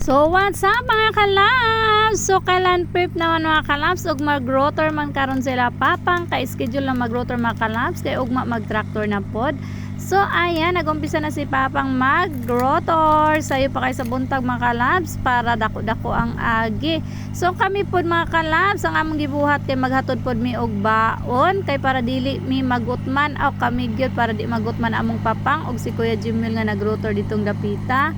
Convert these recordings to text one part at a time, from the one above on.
So what's up mga kalabs? So kailan prep naman mga kalabs ug mag-rotor man karon sila papang ka-schedule na mag-rotor mga kalabs kay ugma mag-tractor na pod. So ayan, nag-umpisa na si papang mag-rotor. Sayo pa kay sa buntag mga kalabs para dako-dako ang agi. So kami pod mga kalabs ang among gibuhat kay maghatod pod mi og baon kay para dili mi magutman o kami gyud para di magutman among papang og si Kuya Jimil nga nag-rotor ditong dapita.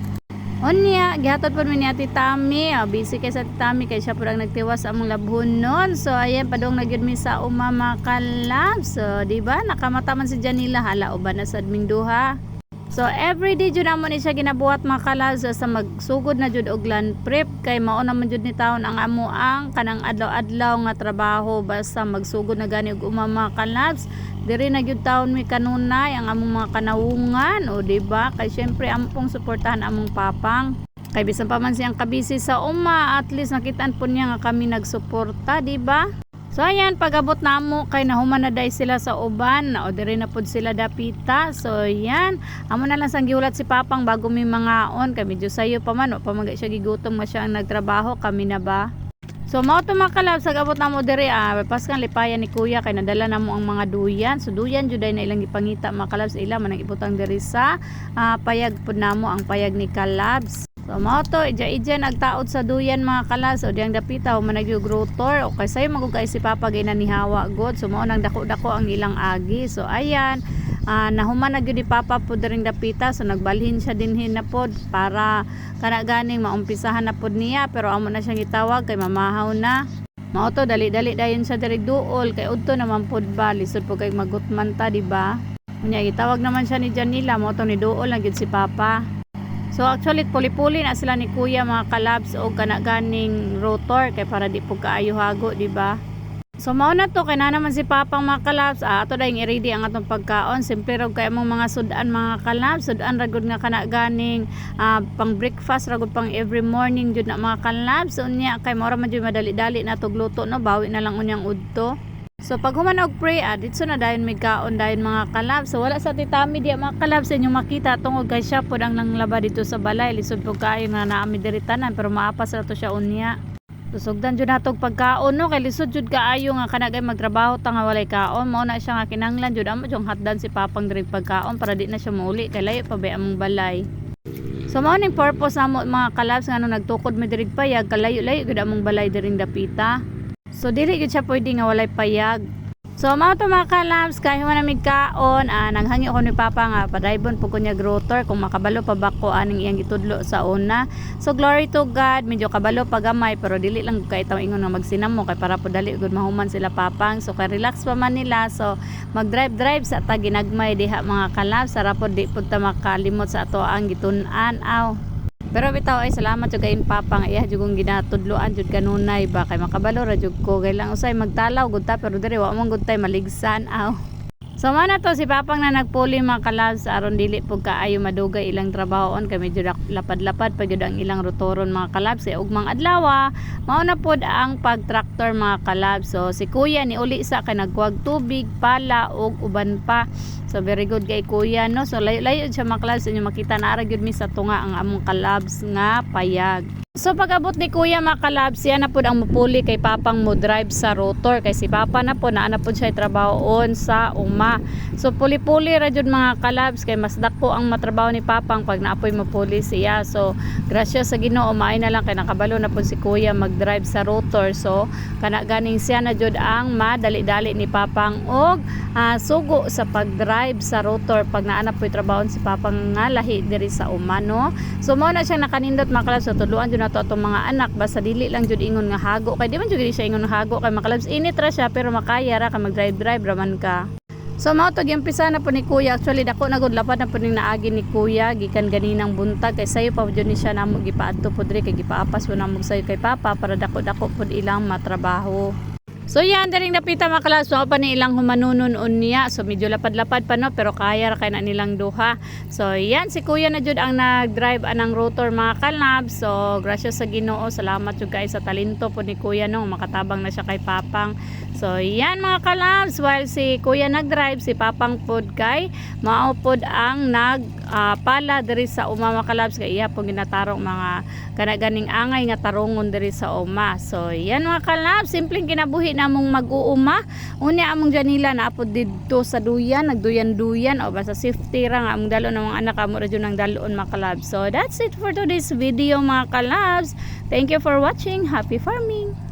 Unya, gihatod po ni Ate Tami. Busy kay sa Ate Tami kay siya po ang nagtiwas sa among labhon nun. So, ayan, padong nagyud mi sa umama kalabs. So, diba? Nakamata man si Janila. Hala, uban na sa adming duha. So, everyday jud namon ni siya ginabuhat mga kalabs sa magsugod na jud og land prep. Kay mao naman jud ni taon ang amo ang kanang adlaw-adlaw nga trabaho basta magsugod na gani og umama kalabs. Diri na gyud taon mi kanunay ang among mga kanawungan o diba kay syempre ampong suportahan among papang kay bisan pa man siyang kabisi sa uma at least nakitaan po niya nga kami nagsuporta diba. So ayan, pagabot namo kay nahuman na day sila sa uban o diri na pod sila dapita. So ayan, amo na lang sang giulat si papang bago mi mangaon kay medyo sayo pa man o pamagay siya gigutom nga siya ang nagtrabaho kami na ba. So mao to mga kalabs sagabot namo diri pas kan lipayan ni kuya kay nadala namo ang mga duyan. So duyan jud na ilang ipangita mga kalabs ila man ang ibutang diri sa payag pud namo ang payag ni kalabs. So mao to ija nagtaod sa duyan mga kalabs o diyang dapita o managyug rotor o kay sayo magugay si papa gay nanihawa god. So mao nang dako-dako ang ilang agi. So ayan nahuman na gyud ni papa pod ring dapita so nagbalhin siya dinhin na pod para kana ganing maumpisahan na pod niya pero amo na siyang gitawag kay mamahaw na. Mao to dali-dali dayon sa diri duol kay udto naman pod ba lisod po kay magutman ta diba. Unya gitawag naman siya ni Janila mao to ni duol na gyud si papa. So actually puli-puli na sila ni kuya mga kalabs o kana ganing rotor kay para di po kaayo hago diba. So mao na to kay na naman si papang mga kalabs ato dayong i-ready ang atong pagkaon simple rog kay among mga sudan mga kalabs sudan ragud nga kana ganing pang breakfast ragud pang every morning jud na mga kalabs unya kay mao ra man jud madali-dali na tog luto no bawi na lang unyang udto. So pag human og pray ditso na dayon may kaon dayon mga kalabs. So wala sa titami di mga kalabs inyo makita tungod kay siya pod ang nanglaba dito sa balay lisod po kaayo nga naami diri tanan pero maapas ra to siya unya. Tusugdan jud natog pagkaon no kay lisod jud kaayo nga kanagay magtrabaho ta nga walay kaon mao na siya nga kinanglan jud amo jung hatdan si papang diri pagkaon para di na siya mauli kay layo pa ba among balay. So mao ning purpose namo mga kalabs nga nung nagtukod mi diri payag kalayo-layo gud among balay diring dapita. So dili gud siya pwede nga walay payag. So mao to mga kalabs kay human namig kaon nanghangi ko ni papa nga padaybon pud ko niya rotor kung makabalo pa ba ko aning iyang gitudlo sa una. So glory to God medyo kabalo pa gamay pero dili lang kay taw ingon nga magsinamo kay para pud dali gud mahuman sila papang. So kay relax pa man nila so mag-drive sa ta ginagmay diha mga kalabs para pud di pud ta makalimot sa ato ang gitun-an aw. Pero bitaw ay salamat jud kayin papang iya jud kong ginatudloan jud kanunay ba kay makabalo ra jud ko kay lang usay magtalaw gud ta pero diri wa man gud tay maligsan aw. So mana to si papang na nagpuli mga kalabs aron dili pud kaayo madugay ilang trabahoon kay medyo lapad-lapad pa gyud ang ilang rotoron mga kalabs ugmang adlaw mao na pud ang pag-tractor mga kalabs. So si kuya ni uli sa kay nagkuwag tubig pala ug uban pa. So very good kay kuya no. So layo-layo siya mga kalabs inyo makita na ara gyud mi sa tunga ang among kalabs nga payag. So pag-abot ni kuya mga kalabs siya na pud ang mupuli kay papang mo drive sa rotor kay si papa na po naa na pud siya trabahoon sa uma. So puli-puli ra jud mga kalabs kay mas dako ang matrabaho ni papang pag naapoy mapuli siya. So grasya sa Ginoo maay na lang kay nakabalo na pud si kuya mag-drive sa rotor. So kana ganing siya na jud ang madali-dali ni papang og sugo sa pag-drive sa rotor pag naa na poy trabahon si papang nga lahi diri sa uma no. So mao na siya nakanindot mga kalabs so tuluan jud nato atong mga anak basta dili lang jud ingon nga hago kay di man jud siya ingon nga hago kay makalabs init ra siya pero makaya ra ka mag-drive raman ka. So mao to giumpisa na po ni kuya actually dako na gud lapad na po ning naagi ni kuya gikan ganinang buntag kay sayo pa jud ni siya namo gipaadto pud diri kay gipaapas po namo sayo kay papa para dako-dako pud ilang matrabaho. So yan, daring napita mga kalabs, pa ni ilang humanunon unya. So medyo lapad-lapad pa no, pero kaya ra kay na nilang duha. So yan, si kuya na jud ang nag-drive anang rotor mga kalabs. So gracias sa Ginoo, salamat jud kay sa talento po ni kuya no, makatabang na siya kay papang. So yan mga kalabs, while si kuya nag-drive, si papang pod kay mao pod ang pala diri sa uma mga kalabs kay iya pong ginatarong mga kanaganing angay nga tarongon diri sa uma. So yan mga kalabs, simpleng kinabuhi namong mag-uuma. Unya among janila na apod didto sa duyan, nagduyan-duyan o basta safety ra nga among dalon ng mga anak amo ra jud nang dalon mga kalabs. So that's it for today's video mga kalabs. Thank you for watching. Happy farming.